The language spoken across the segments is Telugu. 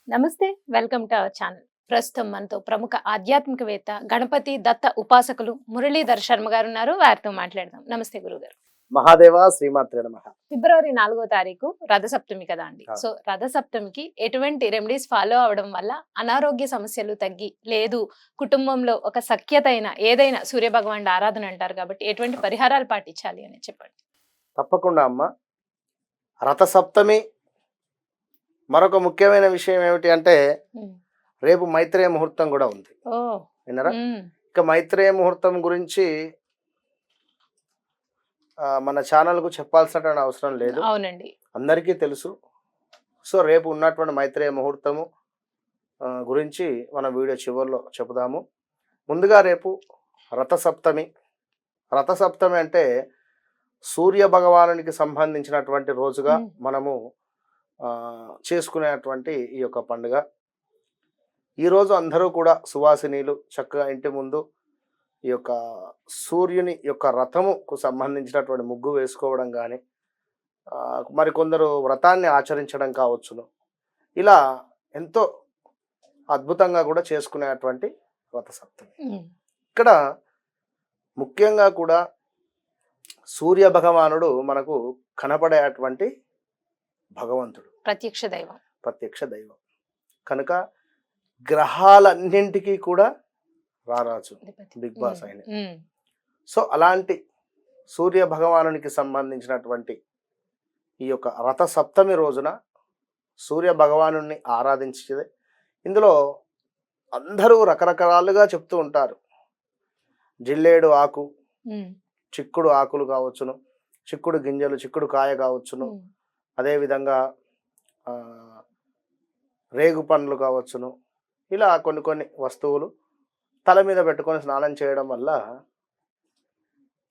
నమస్తే. Welcome to our channel. ప్రస్తుతం మనతో ప్రముఖ ఆధ్యాత్మికవేత్త, గణపతి దత్త ఉపాసకులు మురళీధర్ శర్మ గారు ఉన్నారు. వారితో మాట్లాడదాం. నమస్తే గురుగారు. మహాదేవ శ్రీమాత్రే నమః. ఫిబ్రవరి 4వ తారీఖు రథసప్తమి కదా అండి. ఆ. సో రథసప్తమికి ఎటువంటి రెమెడీస్ ఫాలో అవడం వల్ల అనారోగ్య సమస్యలు తగ్గి, లేదు కుటుంబంలో ఒక సఖ్యత అయిన ఏదైనా సూర్య భగవానుడి ఆరాధన అంటారు కాబట్టి ఎటువంటి పరిహారాలు పాటించాలి అని చెప్పండి. తప్పకుండా అమ్మ. రథసప్తమి మరొక ముఖ్యమైన విషయం ఏమిటి అంటే రేపు మైత్రేయ ముహూర్తం కూడా ఉంది. ఓ విన్నారా? ఇక మైత్రేయ ముహూర్తం గురించి మన ఛానల్కు చెప్పాల్సిన అవసరం లేదు, అవునండి, అందరికీ తెలుసు. సో రేపు ఉన్నటువంటి మైత్రేయ ముహూర్తము గురించి మన వీడియో చివరిలో చెబుదాము. ముందుగా రేపు రథసప్తమి. రథసప్తమి అంటే సూర్య భగవానునికి సంబంధించినటువంటి రోజుగా మనము చేసుకునేటువంటి ఈ యొక్క పండుగ. ఈరోజు అందరూ కూడా సువాసినీలు చక్కగా ఇంటి ముందు ఈ యొక్క సూర్యుని యొక్క రథముకు సంబంధించినటువంటి ముగ్గు వేసుకోవడం కానీ, మరికొందరు వ్రతాన్ని ఆచరించడం కావచ్చును. ఇలా ఎంతో అద్భుతంగా కూడా చేసుకునేటువంటి రథసప్తమి. ఇక్కడ ముఖ్యంగా కూడా సూర్య భగవానుడు మనకు కనపడేటువంటి భగవంతుడు, ప్రత్యక్ష దైవం కనుక గ్రహాలన్నింటికీ కూడా రారాజు, బిగ్ బాస్ ఆయన. సో అలాంటి సూర్య భగవానునికి సంబంధించినటువంటి ఈ యొక్క రథ సప్తమి రోజున సూర్య భగవాను ఆరాధించేదే. ఇందులో అందరూ రకరకాలుగా చెప్తూ ఉంటారు. జిల్లేడు ఆకు, చిక్కుడు ఆకులు కావచ్చును, చిక్కుడు గింజలు, చిక్కుడు కాయ కావచ్చును, అదేవిధంగా రేగు పండ్లు కావచ్చును. ఇలా కొన్ని కొన్ని వస్తువులు తల మీద పెట్టుకొని స్నానం చేయడం వల్ల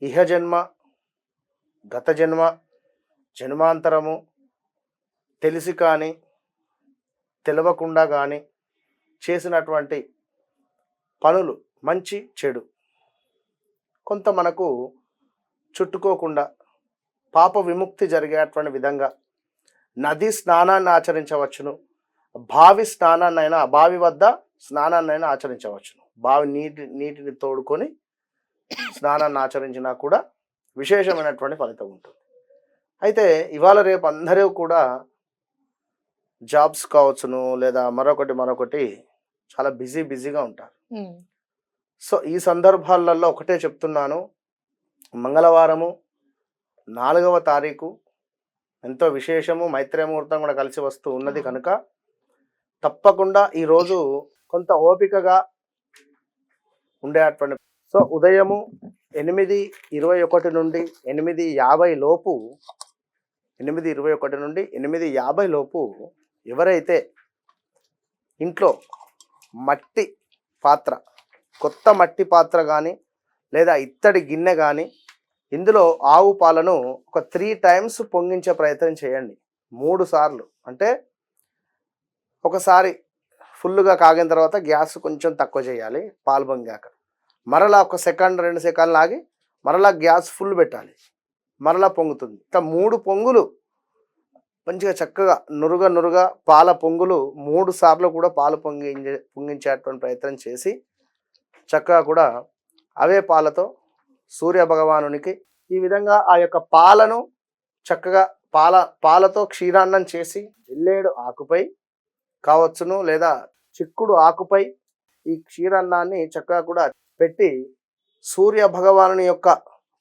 ఇహజన్మ, గత జన్మ, జన్మాంతరము తెలిసి కానీ తెలవకుండా కానీ చేసినటువంటి పనులు, మంచి చెడు కొంత మనకు చుట్టుకోకుండా పాప విముక్తి జరిగేటువంటి విధంగా నది స్నానాన్ని ఆచరించవచ్చును, బావి స్నానాన్నైనా, బావి వద్ద స్నానాన్నైనా ఆచరించవచ్చును. బావి నీటిని తోడుకొని స్నానాన్ని ఆచరించినా కూడా విశేషమైనటువంటి ఫలితం ఉంటుంది. అయితే ఇవాళ రేపు అందరూ కూడా జాబ్స్ కావచ్చును, లేదా మరొకటి చాలా బిజీగా ఉంటారు. సో ఈ సందర్భాలలో ఒకటే చెప్తున్నాను, మంగళవారము 4వ తారీఖు ఎంతో విశేషము, మైత్రేయ ముహూర్తం కూడా కలిసి వస్తూ ఉన్నది కనుక తప్పకుండా ఈరోజు కొంత ఓపికగా ఉండేటువంటి. సో ఉదయము 8:21 నుండి 8:50 లోపు, 8:21 నుండి 8:50 లోపు ఎవరైతే ఇంట్లో మట్టి పాత్ర, కొత్త మట్టి పాత్ర కానీ లేదా ఇత్తడి గిన్నె కానీ, ఇందులో ఆవు పాలను ఒక 3 టైమ్స్ పొంగించే ప్రయత్నం చేయండి. 3 సార్లు అంటే ఒకసారి ఫుల్గా కాగిన తర్వాత గ్యాస్ కొంచెం తక్కువ చేయాలి, పాలు పొంగాక మరలా 1 సెకండ్ 2 సెకండ్లు ఆగి మరలా గ్యాస్ ఫుల్ పెట్టాలి, మరలా పొంగుతుంది. ఇట్లా 3 పొంగులు మంచిగా చక్కగా నురుగా పాల పొంగులు 3 సార్లు కూడా పాలు పొంగించేటువంటి ప్రయత్నం చేసి చక్కగా కూడా అవే పాలతో సూర్య భగవానునికి ఈ విధంగా ఆ యొక్క పాలను చక్కగా పాలతో క్షీరాన్నం చేసి ఎల్లేడు ఆకుపై కావచ్చును, లేదా చిక్కుడు ఆకుపై ఈ క్షీరాన్నాన్ని చక్కగా కూడా పెట్టి సూర్య భగవానుని యొక్క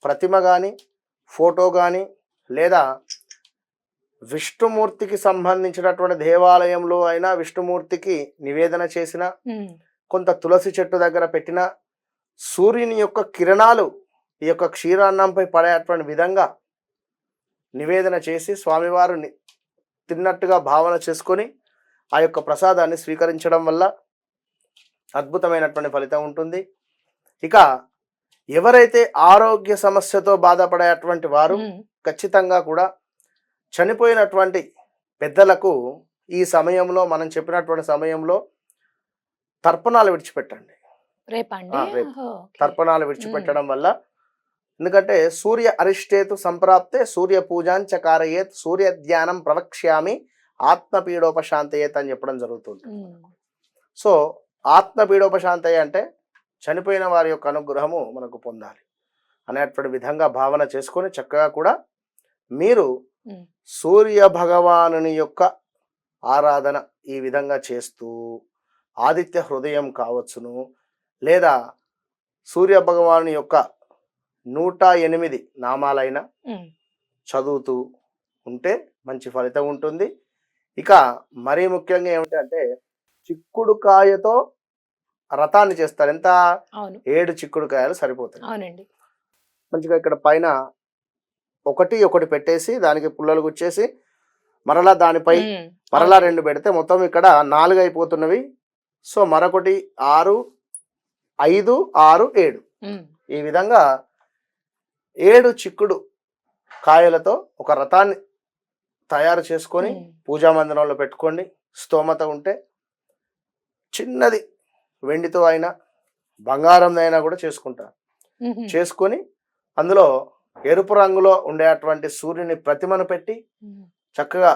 ప్రతిమ కానీ, ఫోటో కానీ, లేదా విష్ణుమూర్తికి సంబంధించినటువంటి దేవాలయంలో అయినా విష్ణుమూర్తికి నివేదన చేసిన, కొంత తులసి చెట్టు దగ్గర పెట్టిన, సూర్యుని యొక్క కిరణాలు ఈ యొక్క క్షీరాన్నంపై పడేటువంటి విధంగా నివేదన చేసి స్వామివారు తిన్నట్టుగా భావన చేసుకొని ఆ యొక్క ప్రసాదాన్ని స్వీకరించడం వల్ల అద్భుతమైనటువంటి ఫలితం ఉంటుంది. ఇక ఎవరైతే ఆరోగ్య సమస్యతో బాధపడేటువంటి వారు ఖచ్చితంగా కూడా చనిపోయినటువంటి పెద్దలకు ఈ సమయంలో, మనం చెప్పినటువంటి సమయంలో తర్పణాలు విడిచిపెట్టండి. రేపు తర్పణాలు విడిచిపెట్టడం వల్ల, ఎందుకంటే సూర్య అరిష్టేతు సంప్రాప్తే సూర్య పూజాంచ కారయేత్ సూర్య ధ్యానం ప్రవక్ష్యామి ఆత్మపీడోపశాంతయేత్ అని చెప్పడం జరుగుతుంది. సో ఆత్మపీడోపశాంతయ అంటే చనిపోయిన వారి యొక్క అనుగ్రహము మనకు పొందాలి అనేటువంటి విధంగా భావన చేసుకొని చక్కగా కూడా మీరు సూర్య భగవానుని యొక్క ఆరాధన ఈ విధంగా చేస్తూ ఆదిత్య హృదయం కావచ్చును, లేదా సూర్య భగవాను యొక్క 108 నామాలైన చదువుతూ ఉంటే మంచి ఫలితం ఉంటుంది. ఇక మరీ ముఖ్యంగా ఏమిటంటే చిక్కుడుకాయతో రథాన్ని చేస్తారు. ఎంత? 7 చిక్కుడుకాయలు సరిపోతాయి. అవునండి. మంచిగా ఇక్కడ పైన ఒకటి పెట్టేసి దానికి పుల్లలు గుచ్చేసి మరలా దానిపై మరలా 2 పెడితే మొత్తం ఇక్కడ 4 అయిపోతున్నవి. సో మరొకటి 6, 5, 6, 7 ఈ విధంగా 7 చిక్కుడు కాయలతో ఒక రథాన్ని తయారు చేసుకొని పూజా మందిరంలో పెట్టుకోండి. స్తోమత ఉంటే చిన్నది వెండితో అయినా బంగారంతో అయినా కూడా చేసుకుంటారు. చేసుకొని అందులో ఎరుపు రంగులో ఉండేటువంటి సూర్యుని ప్రతిమను పెట్టి చక్కగా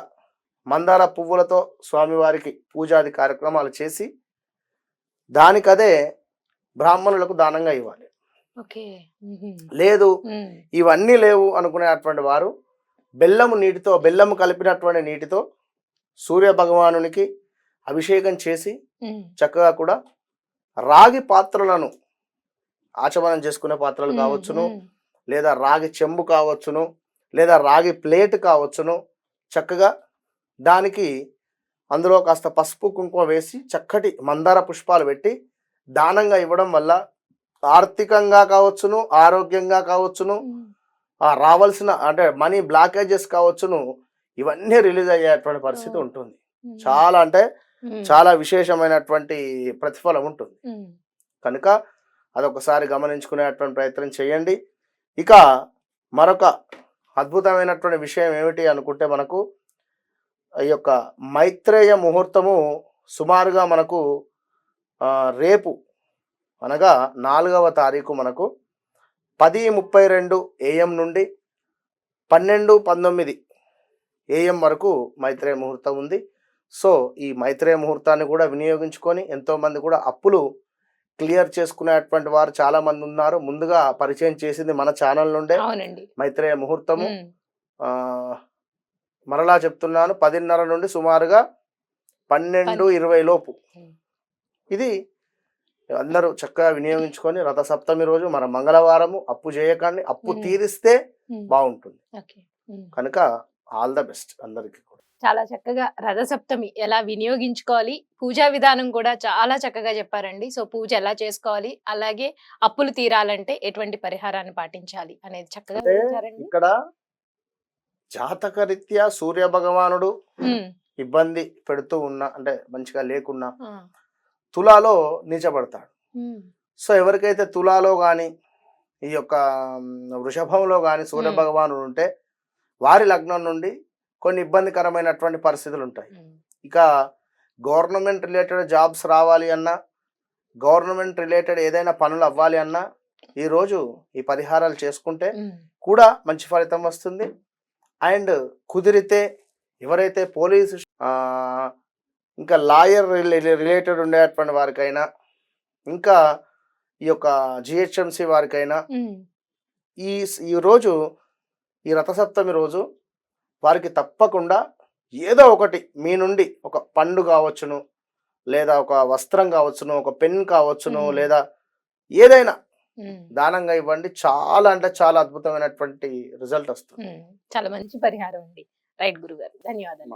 మందార పువ్వులతో స్వామివారికి పూజాది కార్యక్రమాలు చేసి దానికదే బ్రాహ్మణులకు దానంగా ఇవ్వాలి. లేదు ఇవన్నీ లేవు అనుకునేటువంటి వారు బెల్లము కలిపినటువంటి నీటితో సూర్య భగవానునికి అభిషేకం చేసి చక్కగా కూడా రాగి పాత్రలను ఆచమనం చేసుకునే పాత్రలు కావచ్చును, లేదా రాగి చెంబు కావచ్చును, లేదా రాగి ప్లేట్ కావచ్చును, చక్కగా దానికి అందులో కాస్త పసుపు కుంకుమ వేసి చక్కటి మందార పుష్పాలు పెట్టి దానంగా ఇవ్వడం వల్ల ఆర్థికంగా కావచ్చును, ఆరోగ్యంగా కావచ్చును, రావాల్సిన అంటే మనీ బ్లాకేజెస్ కావచ్చును, ఇవన్నీ రిలీజ్ అయ్యేటువంటి పరిస్థితి ఉంటుంది. చాలా అంటే చాలా విశేషమైనటువంటి ప్రతిఫలం ఉంటుంది. కనుక అదొకసారి గమనించుకునేటువంటి ప్రయత్నం చేయండి. ఇక మరొక అద్భుతమైనటువంటి విషయం ఏమిటి అనుకుంటే మనకు ఈ యొక్క మైత్రేయ ముహూర్తము సుమారుగా మనకు రేపు అనగా 4వ తారీఖు మనకు 10:32 AM నుండి 12:19 AM వరకు మైత్రేయ ముహూర్తం ఉంది. సో ఈ మైత్రేయ ముహూర్తాన్ని కూడా వినియోగించుకొని ఎంతోమంది కూడా అప్పులు క్లియర్ చేసుకునేటువంటి వారు చాలా మంది ఉన్నారు. ముందుగా పరిచయం చేసింది మన ఛానల్ నుండే మైత్రేయ ముహూర్తము. మరలా చెప్తున్నాను, 10:30 నుండి సుమారుగా 12:20 లోపు. ఇది అందరూ చక్కగా వినియోగించుకొని రథసప్తమి రోజు మన మంగళవారము అప్పు చేయకండి, అప్పు తీరిస్తే బాగుంటుంది. కనుక ఆల్ ద బెస్ట్ అందరికీ. చాలా చక్కగా రథసప్తమి ఎలా వినియోగించుకోవాలి, పూజా విధానం కూడా చాలా చక్కగా చెప్పారండి. సో పూజ ఎలా చేసుకోవాలి, అలాగే అప్పులు తీరాలంటే ఎటువంటి పరిహారాన్ని పాటించాలి అనేది చక్కగా వివరించారండి. ఇక్కడ జాతకరీత్యా సూర్య భగవానుడు ఇబ్బంది పెడుతూ ఉన్నా అంటే మంచిగా లేకున్నా తులాలో నీచబడతాడు. సో ఎవరికైతే తులాలో గాని ఈ యొక్క వృషభంలో గాని సూర్య భగవానుడు ఉంటే వారి లగ్నం నుండి కొన్ని ఇబ్బందికరమైనటువంటి పరిస్థితులు ఉంటాయి. ఇక గవర్నమెంట్ రిలేటెడ్ జాబ్స్ రావాలి అన్నా, గవర్నమెంట్ రిలేటెడ్ ఏదైనా పనులు అవ్వాలి అన్నా ఈరోజు ఈ పరిహారాలు చేసుకుంటే కూడా మంచి ఫలితం వస్తుంది. అండ్ కుదిరితే ఎవరైతే పోలీసు ఇంకా లాయర్ రిలేటెడ్ ఉండేటువంటి వారికైనా, ఇంకా ఈ యొక్క జిహెచ్ఎంసి వారికైనా ఈ రోజు ఈ రథసప్తమి రోజు వారికి తప్పకుండా ఏదో ఒకటి మీ నుండి ఒక పండు కావచ్చును, లేదా ఒక వస్త్రం కావచ్చును, ఒక పెన్ కావచ్చును, లేదా ఏదైనా దానంగా ఇవ్వండి. చాలా అంటే చాలా అద్భుతమైనటువంటి రిజల్ట్ వస్తుంది. చాలా మంచి పరిహారం అండి. రైట్ గురుగారు, ధన్యవాదాలు.